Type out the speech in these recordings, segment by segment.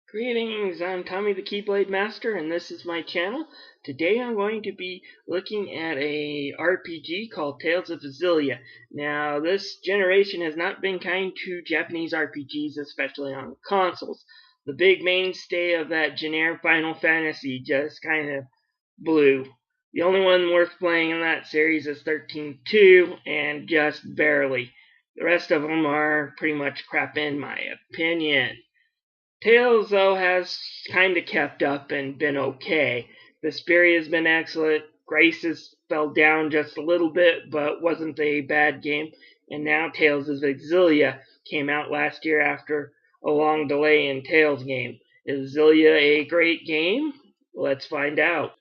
Greetings, I'm Tommy the Keyblade Master, and this is my channel. Today I'm going to be looking at a RPG called Tales of Xillia. Now, this generation has not been kind to Japanese RPGs, especially on consoles. The big mainstay of that generic Final Fantasy just kind of blew. The only one worth playing in that series is 13-2, and just barely. The rest of them are pretty much crap in my opinion. Tails, though, has kind of kept up and been okay. Vesperia has been excellent. Graces fell down just a little bit, but wasn't a bad game. And now Tales of Xillia came out last year after a long delay in Tales' game. Is Xillia a great game? Let's find out.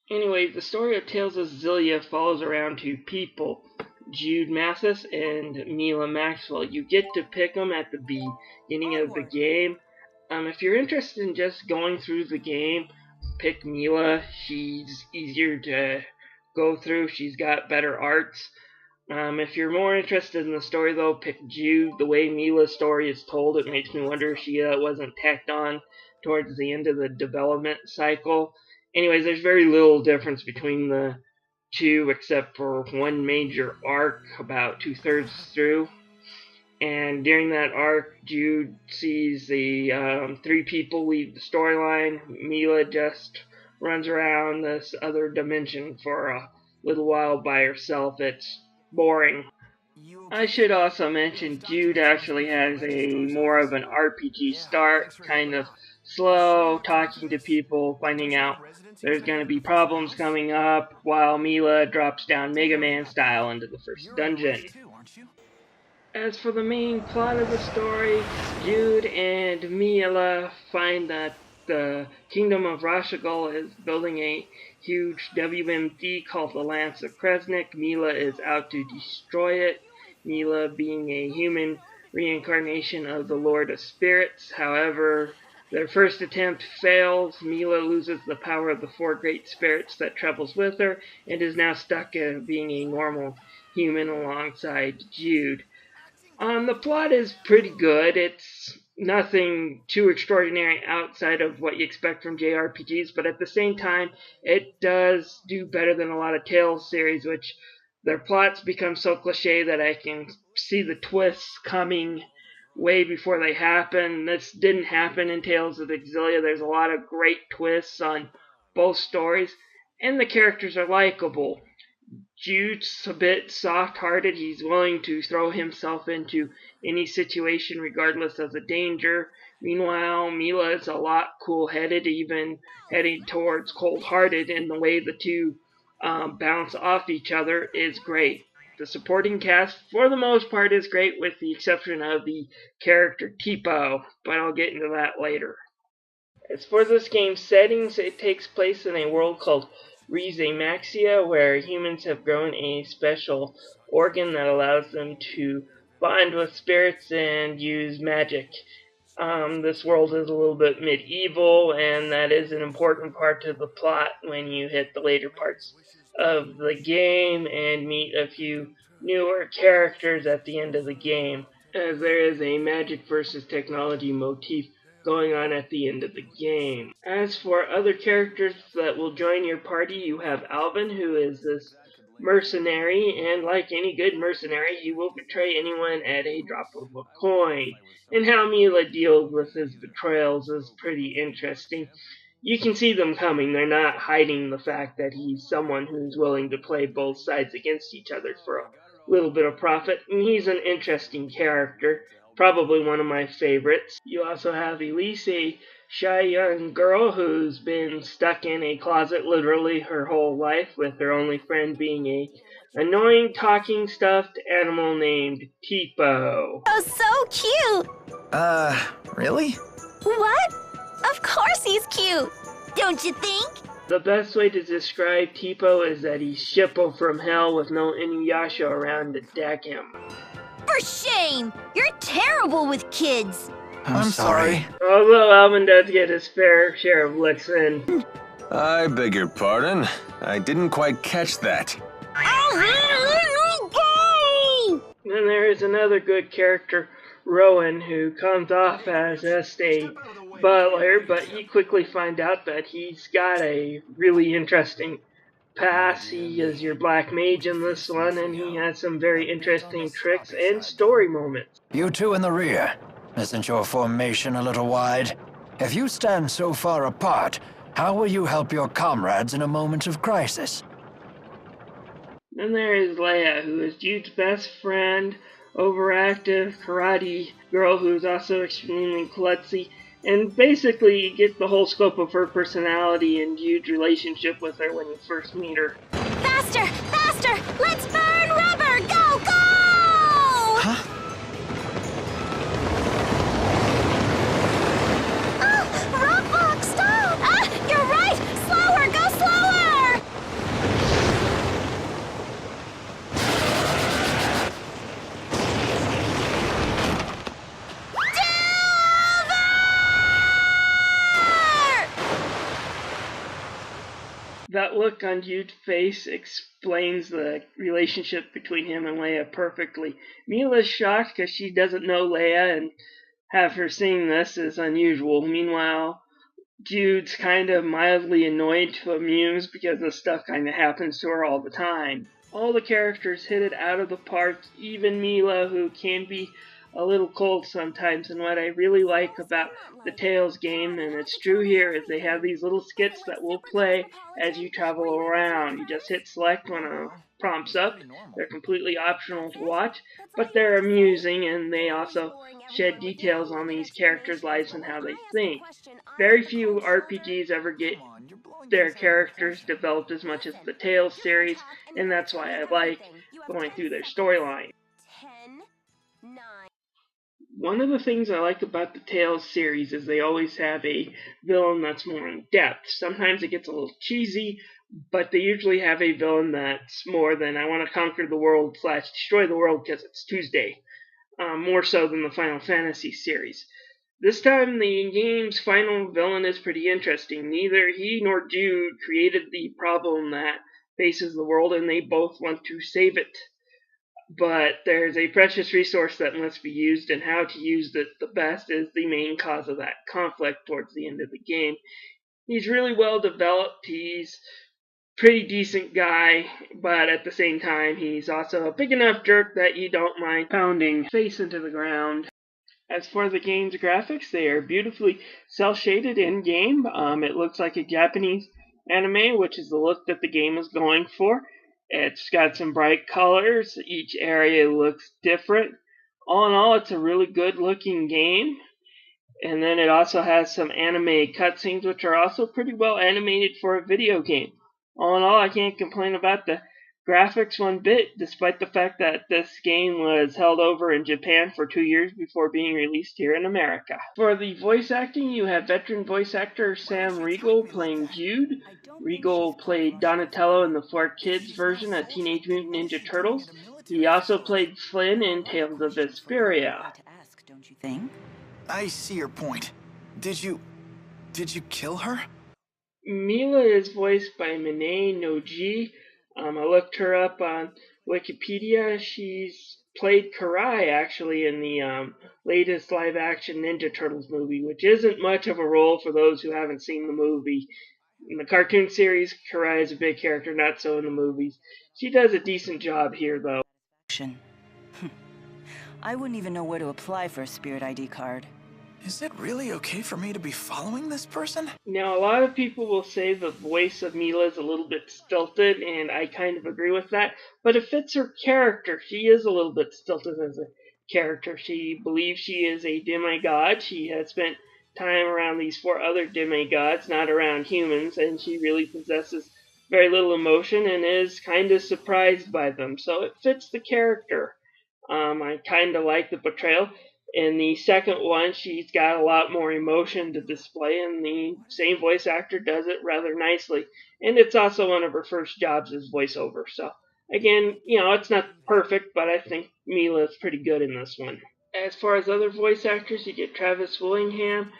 Anyway, the story of Tales of Xillia follows around two people, Jude Mathis and Mila Maxwell. You get to pick them at the beginning of the game. If you're interested in just going through the game, pick Mila. She's easier to go through. She's got better arts. If you're more interested in the story, though, pick Jude. The way Mila's story is told, it makes me wonder if she wasn't tacked on towards the end of the development cycle. Anyways, there's very little difference between the two, except for one major arc about 2/3 through. And during that arc, Jude sees the three people leave the storyline. Mila just runs around this other dimension for a little while by herself. It's boring. I should also mention Jude actually has a more of an RPG start, kind of slow, talking to people, finding out there's going to be problems coming up, while Mila drops down Mega Man style into the first dungeon. As for the main plot of the story, Jude and Mila find that the Kingdom of Rashagal is building a huge WMD called the Lance of Kresnik. Mila is out to destroy it, Mila being a human reincarnation of the Lord of Spirits. However, their first attempt fails. Mila loses the power of the four great spirits that travels with her, and is now stuck being a normal human alongside Jude. The plot is pretty good. It's nothing too extraordinary outside of what you expect from JRPGs, but at the same time, it does do better than a lot of Tales series, which their plots become so cliche that I can see the twists coming way before they happen. This didn't happen in Tales of Xillia. There's a lot of great twists on both stories, and the characters are likable. Jude's a bit soft-hearted. He's willing to throw himself into any situation regardless of the danger. Meanwhile, Mila is a lot cool-headed, even heading towards cold-hearted, and the way the two bounce off each other is great. The supporting cast, for the most part, is great, with the exception of the character Tipo, but I'll get into that later. As for this game's settings, it takes place in a world called Maxia, where humans have grown a special organ that allows them to bond with spirits and use magic. This world is a little bit medieval, and that is an important part to the plot when you hit the later parts of the game and meet a few newer characters at the end of the game, as there is a magic versus technology motif going on at the end of the game. As for other characters that will join your party, you have Alvin, who is this mercenary, and like any good mercenary, he will betray anyone at a drop of a coin. And how Mila deals with his betrayals is pretty interesting. You can see them coming. They're not hiding the fact that he's someone who's willing to play both sides against each other for a little bit of profit, and he's an interesting character. Probably one of my favorites. You also have Elise, a shy young girl who's been stuck in a closet literally her whole life, with her only friend being a annoying talking stuffed animal named Tipo. Oh, so cute! Really? What? Of course he's cute! Don't you think? The best way to describe Tipo is that he's Shippo from hell with no Inuyasha around to deck him. For shame! You're terrible with kids! I'm sorry. Although Alvin does get his fair share of licks in. I beg your pardon. I didn't quite catch that. Then there is another good character, Rowan, who comes off as just a butler, but you quickly find out that he's got a really interesting past. He is your black mage in this one, and he has some very interesting tricks and story moments. You two in the rear. Isn't your formation a little wide? If you stand so far apart, how will you help your comrades in a moment of crisis? Then there is Leia, who is Jude's best friend, overactive karate girl who's also extremely klutzy, and basically you get the whole scope of her personality and Jude's relationship with her when you first meet her. Faster! Faster! Let's burn rubber! Go! Go! Huh? Rockbox, stop! You're right! Slower! Go slower! That look on Jude's face explains the relationship between him and Leia perfectly. Mila's shocked because she doesn't know Leia, and have her seeing this is unusual. Meanwhile, Jude's kind of mildly annoyed to amuse because this stuff kind of happens to her all the time. All the characters hit it out of the park, even Mila, who can be a little cold sometimes. And what I really like about the Tales game, and it's true here, is they have these little skits that will play as you travel around. You just hit select when a prompt's up. They're completely optional to watch, but they're amusing, and they also shed details on these characters' lives and how they think. Very few RPGs ever get their characters developed as much as the Tales series, and that's why I like going through their storyline. One of the things I like about the Tales series is they always have a villain that's more in depth. Sometimes it gets a little cheesy, but they usually have a villain that's more than I want to conquer the world / destroy the world because it's Tuesday, more so than the Final Fantasy series. This time the game's final villain is pretty interesting. Neither he nor Jude created the problem that faces the world, and they both want to save it. But there's a precious resource that must be used, and how to use it the best is the main cause of that conflict towards the end of the game. He's really well developed. He's pretty decent guy, but at the same time, he's also a big enough jerk that you don't mind pounding face into the ground. As for the game's graphics, they are beautifully cel-shaded in-game. It looks like a Japanese anime, which is the look that the game is going for. It's got some bright colors. Each area looks different. All in all, it's a really good-looking game. And then it also has some anime cutscenes, which are also pretty well animated for a video game. All in all, I can't complain about the graphics one bit, despite the fact that this game was held over in Japan for 2 years before being released here in America. For the voice acting, you have veteran voice actor Sam Riegel playing Jude. Riegel played Donatello in the 4Kids version of Teenage Mutant Ninja Turtles. He also played Flynn in Tales of Vesperia. I see your point. Did you kill her? Mila is voiced by Minae Noji. I looked her up on Wikipedia. She's played Karai, actually, in the latest live-action Ninja Turtles movie, which isn't much of a role for those who haven't seen the movie. In the cartoon series, Karai is a big character, not so in the movies. She does a decent job here, though. I wouldn't even know where to apply for a Spirit ID card. Is it really okay for me to be following this person? Now, a lot of people will say the voice of Mila is a little bit stilted, and I kind of agree with that, but it fits her character. She is a little bit stilted as a character. She believes she is a demigod. She has spent time around these 4 other demigods, not around humans, and she really possesses very little emotion and is kind of surprised by them, so it fits the character. I kind of like the portrayal. In the second one, she's got a lot more emotion to display, and the same voice actor does it rather nicely. And it's also one of her first jobs as voiceover. So, again, it's not perfect, but I think Mila's pretty good in this one. As far as other voice actors, you get Travis Willingham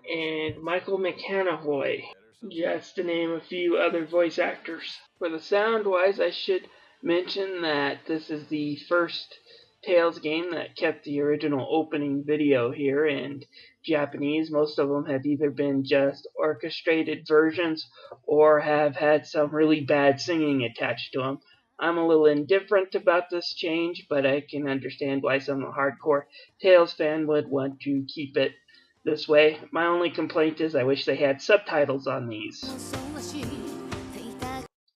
and Michael McCanahoy, just to name a few other voice actors. For the sound-wise, I should mention that this is the first Tales game that kept the original opening video here in Japanese. Most of them have either been just orchestrated versions or have had some really bad singing attached to them. I'm a little indifferent about this change, but I can understand why some hardcore Tales fan would want to keep it this way. My only complaint is I wish they had subtitles on these.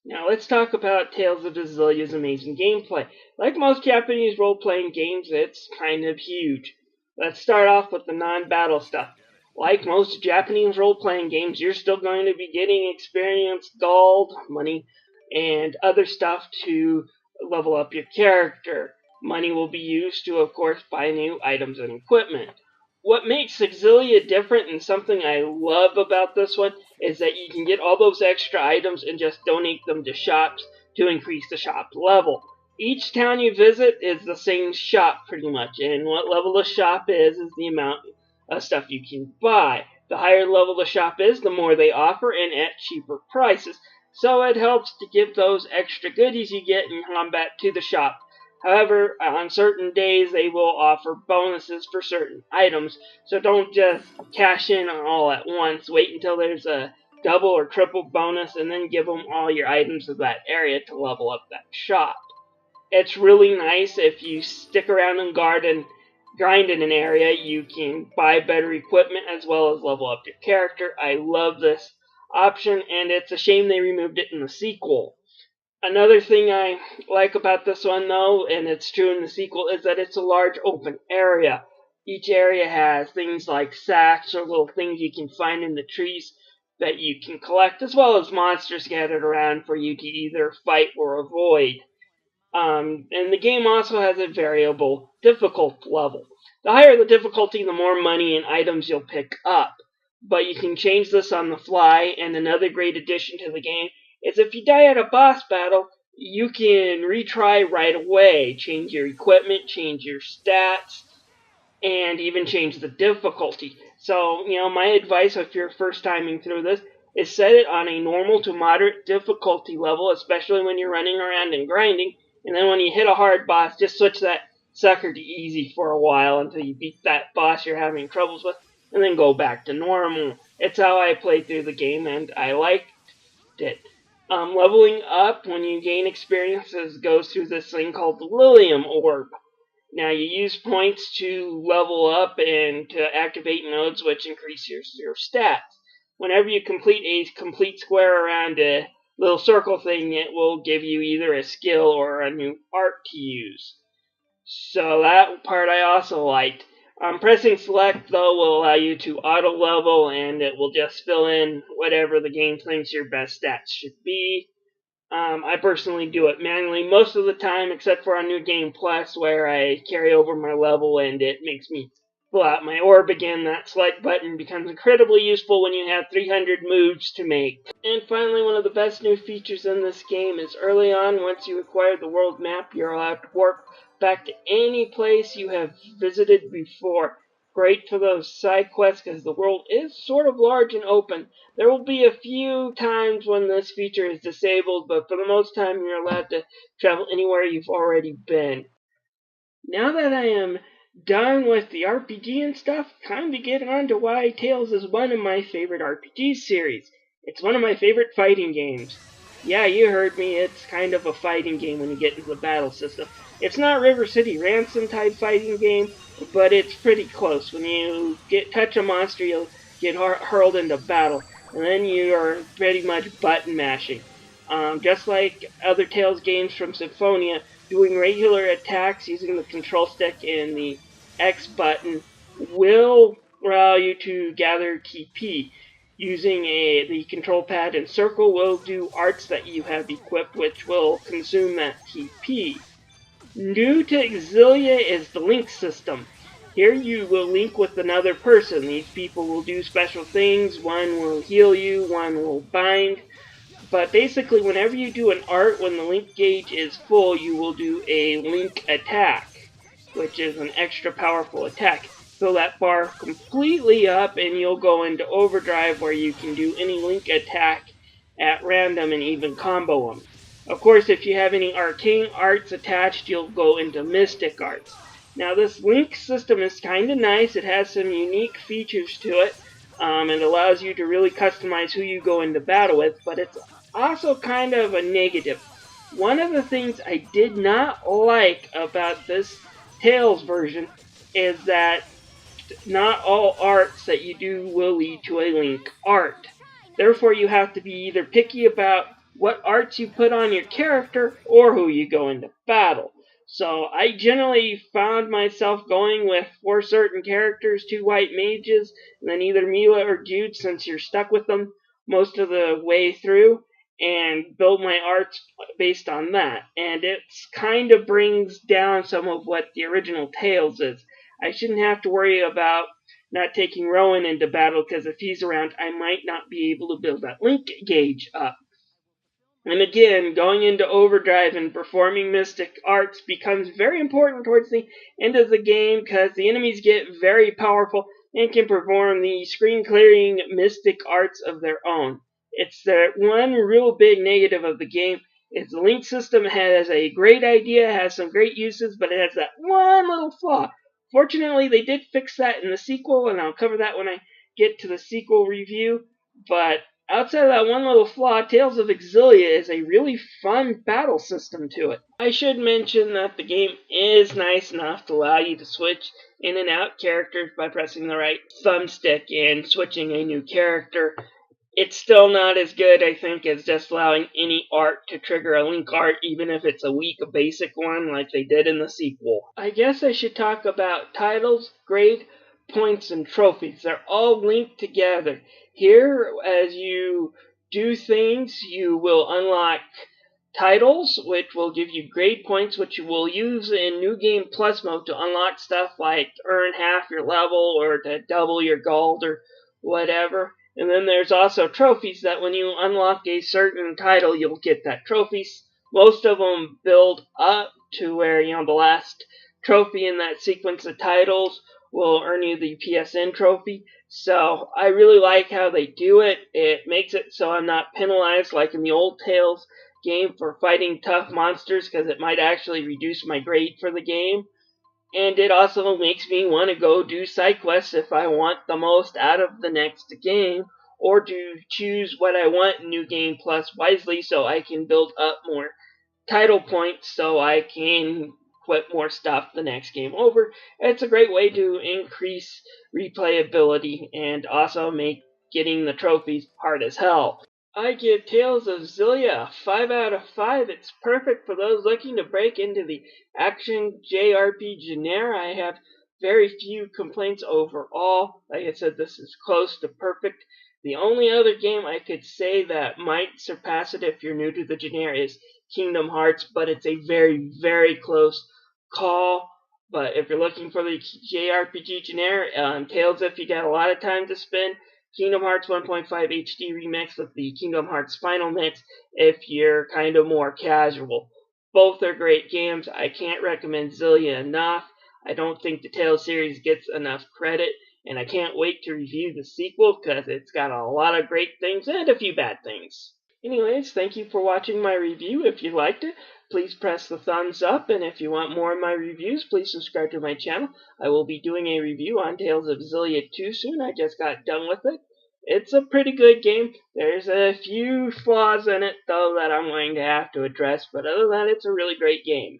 Now let's talk about Tales of Xillia's amazing gameplay. Like most Japanese role-playing games, it's kind of huge. Let's start off with the non-battle stuff. Like most Japanese role-playing games, you're still going to be getting experience, gold, money, and other stuff to level up your character. Money will be used to, of course, buy new items and equipment. What makes Xillia different and something I love about this one is that you can get all those extra items and just donate them to shops to increase the shop level. Each town you visit is the same shop pretty much, and what level the shop is the amount of stuff you can buy. The higher level the shop is, the more they offer and at cheaper prices. So it helps to give those extra goodies you get in combat to the shop. However, on certain days they will offer bonuses for certain items, so don't just cash in all at once. Wait until there's a double or triple bonus and then give them all your items of that area to level up that shop. It's really nice if you stick around and grind in an area, you can buy better equipment as well as level up your character. I love this option, and it's a shame they removed it in the sequel. Another thing I like about this one, though, and it's true in the sequel, is that it's a large open area. Each area has things like sacks or little things you can find in the trees that you can collect, as well as monsters gathered around for you to either fight or avoid. And the game also has a variable difficult level. The higher the difficulty, the more money and items you'll pick up. But you can change this on the fly, and another great addition to the game is if you die at a boss battle, you can retry right away, change your equipment, change your stats, and even change the difficulty. So, my advice if you're first timing through this is set it on a normal to moderate difficulty level, especially when you're running around and grinding, and then when you hit a hard boss, just switch that sucker to easy for a while until you beat that boss you're having troubles with, and then go back to normal. It's how I played through the game, and I liked it. Leveling up when you gain experiences goes through this thing called the Lilium Orb. Now you use points to level up and to activate nodes which increase your stats. Whenever you complete a complete square around a little circle thing, it will give you either a skill or a new art to use. So that part I also liked. Pressing select, though, will allow you to auto-level, and it will just fill in whatever the game thinks your best stats should be. I personally do it manually most of the time, except for on New Game Plus, where I carry over my level and it makes me fill out my orb again. That select button becomes incredibly useful when you have 300 moves to make. And finally, one of the best new features in this game is early on, once you acquire the world map, you're allowed to warp back to any place you have visited before. Great for those side quests because the world is sort of large and open. There will be a few times when this feature is disabled, but for the most time you're allowed to travel anywhere you've already been. Now that I am done with the RPG and stuff, time to get on to why Tales is one of my favorite RPG series. It's one of my favorite fighting games. Yeah, you heard me, it's kind of a fighting game when you get into the battle system. It's not River City Ransom type fighting game, but it's pretty close. When you touch a monster, you'll get hurled into battle, and then you are pretty much button mashing. Just like other Tales games from Symphonia, doing regular attacks using the control stick and the X button will allow you to gather TP. Using the control pad and circle will do arts that you have equipped, which will consume that TP. New to Xillia is the link system. Here you will link with another person. These people will do special things. One will heal you, one will bind. But basically, whenever you do an art, when the link gauge is full, you will do a link attack, which is an extra powerful attack. Fill that bar completely up, and you'll go into overdrive where you can do any link attack at random and even combo them. Of course, if you have any arcane arts attached, you'll go into mystic arts. Now, this link system is kind of nice. It has some unique features to it. It allows you to really customize who you go into battle with, but it's also kind of a negative. One of the things I did not like about this Tails version is that not all arts that you do will lead to a Link art. Therefore, you have to be either picky about what arts you put on your character or who you go into battle. So I generally found myself going with, for certain characters, 2 white mages, and then either Mila or Jude, since you're stuck with them most of the way through, and build my arts based on that. And it kind of brings down some of what the original Tails is. I shouldn't have to worry about not taking Rowan into battle, because if he's around, I might not be able to build that Link gauge up. And again, going into overdrive and performing mystic arts becomes very important towards the end of the game, because the enemies get very powerful and can perform the screen-clearing mystic arts of their own. It's the one real big negative of the game. Is the Link system has a great idea, has some great uses, but it has that one little flaw. Fortunately, they did fix that in the sequel, and I'll cover that when I get to the sequel review. But outside of that one little flaw, Tales of Xillia is a really fun battle system to it. I should mention that the game is nice enough to allow you to switch in and out characters by pressing the right thumbstick and switching a new character. It's still not as good, I think, as just allowing any art to trigger a Link art, even if it's a weak basic one like they did in the sequel. I guess I should talk about titles, grade, points, and trophies. They're all linked together. Here, as you do things, you will unlock titles, which will give you grade points, which you will use in New Game Plus mode to unlock stuff like earn half your level or to double your gold or whatever. And then there's also trophies that when you unlock a certain title, you'll get that trophies. Most of them build up to where, the last trophy in that sequence of titles will earn you the PSN trophy. So I really like how they do it. It makes it so I'm not penalized like in the old Tales game for fighting tough monsters, because it might actually reduce my grade for the game. And it also makes me want to go do side quests if I want the most out of the next game, or to choose what I want in New Game Plus wisely so I can build up more title points so I can equip more stuff the next game over. It's a great way to increase replayability and also make getting the trophies hard as hell. I give Tales of Xillia a 5 out of 5. It's perfect for those looking to break into the action JRPG genre. I have very few complaints overall. Like I said, this is close to perfect. The only other game I could say that might surpass it if you're new to the genre is Kingdom Hearts, but it's a very, very close call. But if you're looking for the JRPG genre, Tales, if you got a lot of time to spend, Kingdom Hearts 1.5 HD Remix with the Kingdom Hearts Final Mix if you're kind of more casual. Both are great games. I can't recommend Xillia enough. I don't think the Tales series gets enough credit, and I can't wait to review the sequel because it's got a lot of great things and a few bad things. Anyways, thank you for watching my review. If you liked it, please press the thumbs up, and if you want more of my reviews, please subscribe to my channel. I will be doing a review on Tales of Xillia 2 soon. I just got done with it. It's a pretty good game. There's a few flaws in it, though, that I'm going to have to address, but other than that, it's a really great game.